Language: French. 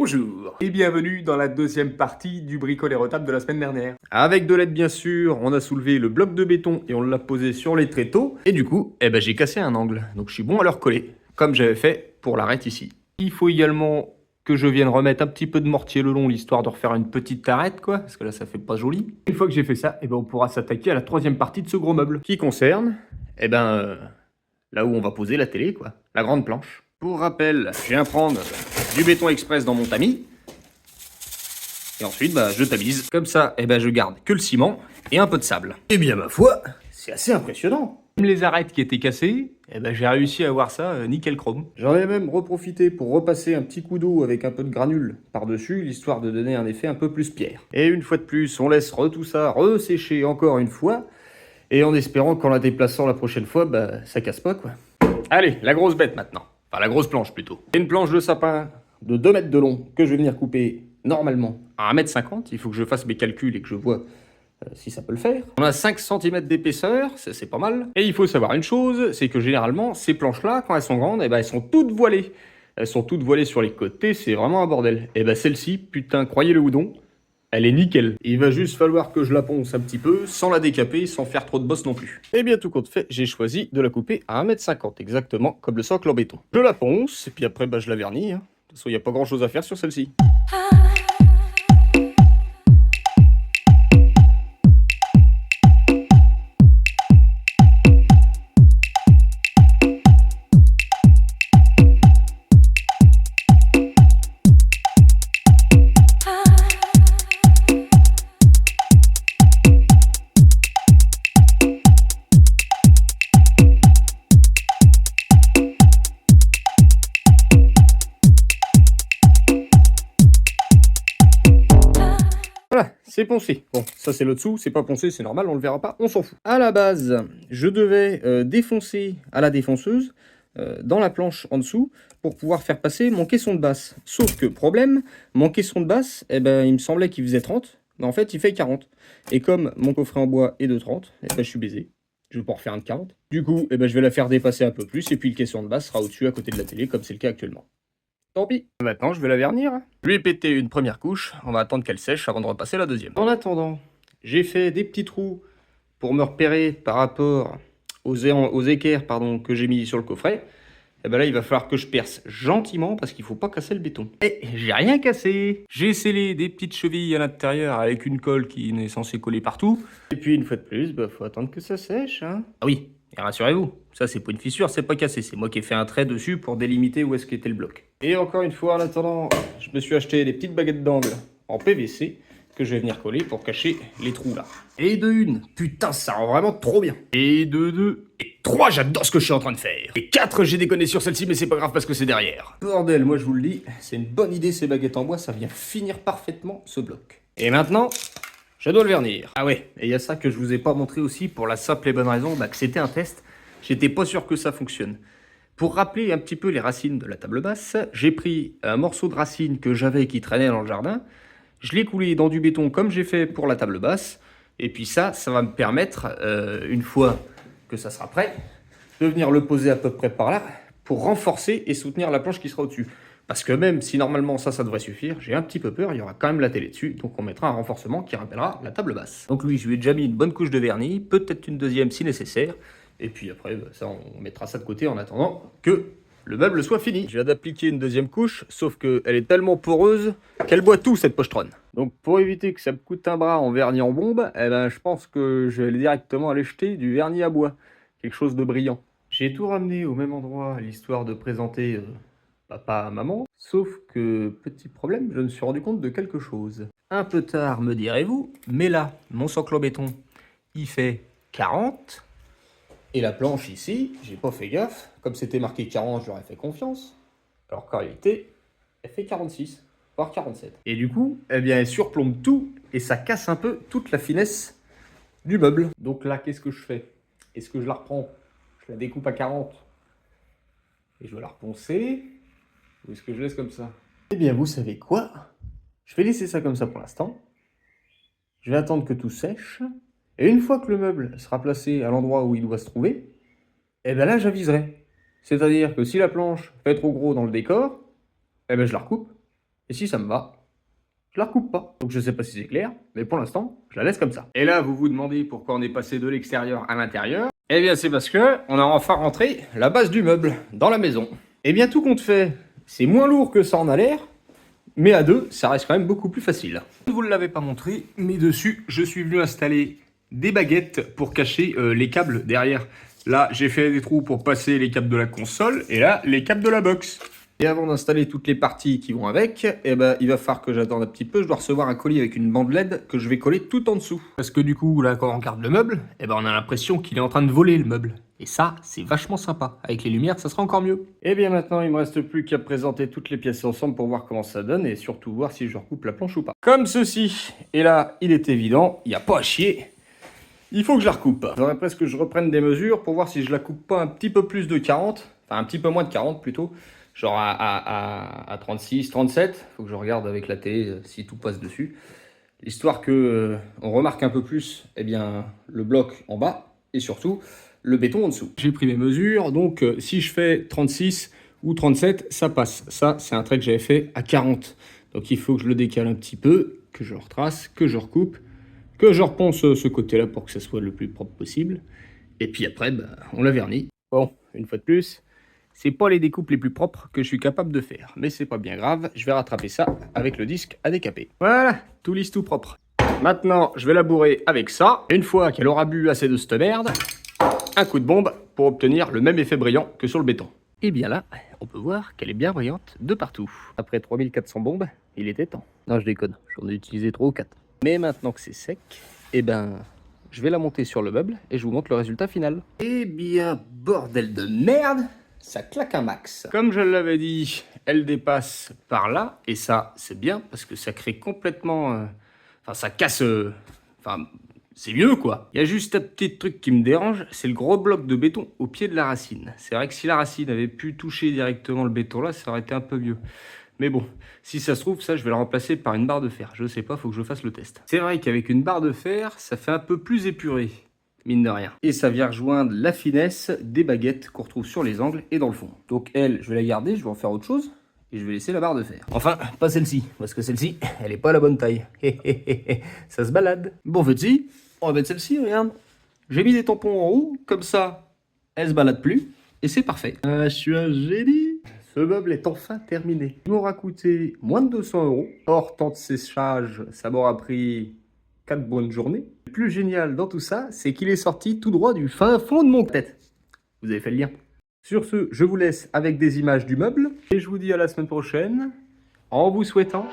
Bonjour et bienvenue dans la deuxième partie du bricolé retable de la semaine dernière. Avec de l'aide bien sûr, on a soulevé le bloc de béton et on l'a posé sur les tréteaux. Et du coup, j'ai cassé un angle, donc je suis bon à le recoller, comme j'avais fait pour l'arête ici. Il faut également que je vienne remettre un petit peu de mortier le long, l'histoire de refaire une petite arête quoi, parce que là ça fait pas joli. Une fois que j'ai fait ça, on pourra s'attaquer à la troisième partie de ce gros meuble, qui concerne, là où on va poser la télé quoi, la grande planche. Pour rappel, je viens prendre du béton express dans mon tamis. Et ensuite, je tamise. Comme ça, je garde que le ciment et un peu de sable. Eh bien, ma foi, c'est assez impressionnant. Même les arêtes qui étaient cassées, j'ai réussi à avoir ça nickel chrome. J'en ai même reprofité pour repasser un petit coup d'eau avec un peu de granule par-dessus, l'histoire de donner un effet un peu plus pierre. Et une fois de plus, on laisse tout ça ressécher encore une fois, et en espérant qu'en la déplaçant la prochaine fois, ça casse pas, quoi. Allez, la grosse bête maintenant. Enfin, la grosse planche plutôt. Une planche de sapin de 2 mètres de long que je vais venir couper normalement à 1,50 m. Il faut que je fasse mes calculs et que je vois si ça peut le faire. On a 5 cm d'épaisseur, c'est pas mal. Et il faut savoir une chose, c'est que généralement, ces planches-là, quand elles sont grandes, elles sont toutes voilées. Elles sont toutes voilées sur les côtés, c'est vraiment un bordel. Et celle-ci, putain, croyez-le ou non, elle est nickel. Il va juste falloir que je la ponce un petit peu, sans la décaper, sans faire trop de bosse non plus. Et bien tout compte fait, j'ai choisi de la couper à 1,50 m, exactement comme le socle en béton. Je la ponce, et puis après je la vernis. De toute façon, il n'y a pas grand chose à faire sur celle-ci. Voilà, c'est poncé. Bon, ça c'est le dessous, c'est pas poncé, c'est normal, on le verra pas, on s'en fout. À la base, je devais défoncer à la défonceuse dans la planche en dessous pour pouvoir faire passer mon caisson de basse. Sauf que, problème, mon caisson de basse, il me semblait qu'il faisait 30, mais en fait il fait 40. Et comme mon coffret en bois est de 30, je suis baisé. Je vais pas en refaire un de 40. Du coup, je vais la faire dépasser un peu plus, et puis le caisson de basse sera au-dessus à côté de la télé, comme c'est le cas actuellement. Tant pis. Maintenant, je vais la vernir. Je lui ai pété une première couche. On va attendre qu'elle sèche avant de repasser la deuxième. En attendant, j'ai fait des petits trous pour me repérer par rapport aux équerres que j'ai mis sur le coffret. Et là, il va falloir que je perce gentiment parce qu'il faut pas casser le béton. Et j'ai rien cassé. J'ai scellé des petites chevilles à l'intérieur avec une colle qui est censée coller partout. Et puis, une fois de plus, faut attendre que ça sèche. Ah oui, et rassurez-vous, ça c'est pas une fissure, c'est pas cassé. C'est moi qui ai fait un trait dessus pour délimiter où est-ce qu'était le bloc. Et encore une fois, en attendant, je me suis acheté des petites baguettes d'angle en PVC que je vais venir coller pour cacher les trous là. Et de une, putain, ça rend vraiment trop bien. Et de deux, et trois, j'adore ce que je suis en train de faire. Et quatre, j'ai déconné sur celle-ci, mais c'est pas grave parce que c'est derrière. Bordel, moi je vous le dis, c'est une bonne idée ces baguettes en bois, ça vient finir parfaitement ce bloc. Et maintenant, je dois le vernir. Ah ouais, et il y a ça que je vous ai pas montré aussi pour la simple et bonne raison que c'était un test. J'étais pas sûr que ça fonctionne. Pour rappeler un petit peu les racines de la table basse, j'ai pris un morceau de racine que j'avais qui traînait dans le jardin. Je l'ai coulé dans du béton comme j'ai fait pour la table basse. Et puis ça va me permettre, une fois que ça sera prêt, de venir le poser à peu près par là pour renforcer et soutenir la planche qui sera au-dessus. Parce que même si normalement ça devrait suffire, j'ai un petit peu peur, il y aura quand même la télé dessus, donc on mettra un renforcement qui rappellera la table basse. Donc lui, je lui ai déjà mis une bonne couche de vernis, peut-être une deuxième si nécessaire, et puis après, ça on mettra ça de côté en attendant que le meuble soit fini. Je viens d'appliquer une deuxième couche, sauf qu'elle est tellement poreuse qu'elle boit tout cette pochetronne. Donc pour éviter que ça me coûte un bras en vernis en bombe, je pense que je vais directement aller jeter du vernis à bois, quelque chose de brillant. J'ai tout ramené au même endroit, l'histoire de présenter papa à maman, sauf que, petit problème, je me suis rendu compte de quelque chose. Un peu tard, me direz-vous, mais là, mon socle en béton, il fait 40. Et la planche ici, j'ai pas fait gaffe. Comme c'était marqué 40, j'aurais fait confiance. Alors qu'en réalité, elle fait 46, voire 47. Et du coup, elle surplombe tout et ça casse un peu toute la finesse du meuble. Donc là, qu'est-ce que je fais? Est-ce que je la reprends? Je la découpe à 40 et je vais la reponcer? Ou est-ce que je laisse comme ça? Eh bien, vous savez quoi? Je vais laisser ça comme ça pour l'instant. Je vais attendre que tout sèche. Et une fois que le meuble sera placé à l'endroit où il doit se trouver, là, j'aviserai. C'est-à-dire que si la planche fait trop gros dans le décor, je la recoupe Et si ça me va, je la recoupe pas. Donc je sais pas si c'est clair, mais pour l'instant, je la laisse comme ça. Et là, vous vous demandez pourquoi on est passé de l'extérieur à l'intérieur. Eh bien, c'est parce que on a enfin rentré la base du meuble dans la maison. Eh bien, tout compte fait, c'est moins lourd que ça en a l'air, mais à deux, ça reste quand même beaucoup plus facile. Je ne vous l'avais pas montré, mais dessus, je suis venu installer des baguettes pour cacher les câbles derrière. Là, j'ai fait des trous pour passer les câbles de la console, et là, les câbles de la box. Et avant d'installer toutes les parties qui vont avec, eh ben, il va falloir que j'attende un petit peu. Je dois recevoir un colis avec une bande LED que je vais coller tout en dessous. Parce que du coup, là, quand on regarde le meuble, eh ben, on a l'impression qu'il est en train de voler le meuble. Et ça, c'est vachement sympa. Avec les lumières, ça sera encore mieux. Et bien maintenant, il me reste plus qu'à présenter toutes les pièces ensemble pour voir comment ça donne et surtout voir si je recoupe la planche ou pas. Comme ceci. Et là, il est évident, il n'y a pas à chier. Il faut que je la recoupe. J'aurais presque que je reprenne des mesures pour voir si je la coupe pas un petit peu plus de 40. Enfin, un petit peu moins de 40 plutôt. Genre à 36, 37. Faut que je regarde avec la télé si tout passe dessus. Histoire que on remarque un peu plus le bloc en bas et surtout le béton en dessous. J'ai pris mes mesures, donc si je fais 36 ou 37, ça passe. Ça, c'est un trait que j'avais fait à 40. Donc il faut que je le décale un petit peu, que je retrace, que je recoupe, que je reponce ce côté-là pour que ça soit le plus propre possible. Et puis après, on la vernit. Bon, une fois de plus, c'est pas les découpes les plus propres que je suis capable de faire. Mais c'est pas bien grave, je vais rattraper ça avec le disque à décaper. Voilà, tout lisse, tout propre. Maintenant, je vais la bourrer avec ça. Une fois qu'elle aura bu assez de cette merde, un coup de bombe pour obtenir le même effet brillant que sur le béton. Et bien là, on peut voir qu'elle est bien brillante de partout. Après 3400 bombes, il était temps. Non, je déconne, j'en ai utilisé 3 ou 4. Mais maintenant que c'est sec, je vais la monter sur le meuble et je vous montre le résultat final. Eh bien, bordel de merde, ça claque un max. Comme je l'avais dit, elle dépasse par là, et ça, c'est bien, parce que ça crée complètement... ça casse... c'est mieux, quoi. Il y a juste un petit truc qui me dérange, c'est le gros bloc de béton au pied de la racine. C'est vrai que si la racine avait pu toucher directement le béton là, ça aurait été un peu mieux. Mais bon, si ça se trouve, ça, je vais le remplacer par une barre de fer. Je sais pas, faut que je fasse le test. C'est vrai qu'avec une barre de fer, ça fait un peu plus épuré, mine de rien. Et ça vient rejoindre la finesse des baguettes qu'on retrouve sur les angles et dans le fond. Donc elle, je vais la garder, je vais en faire autre chose. Et je vais laisser la barre de fer. Enfin, pas celle-ci, parce que celle-ci, elle est pas à la bonne taille. Ça se balade. Bon, en fait, si, on va mettre celle-ci, regarde. J'ai mis des tampons en haut, comme ça, elle se balade plus. Et c'est parfait. Je suis un génie. Ce meuble est enfin terminé. Il m'aura coûté moins de 200 €. Hors temps de séchage, ça m'aura pris 4 bonnes journées. Le plus génial dans tout ça, c'est qu'il est sorti tout droit du fin fond de mon tête. Vous avez fait le lien. Sur ce, je vous laisse avec des images du meuble. Et je vous dis à la semaine prochaine, en vous souhaitant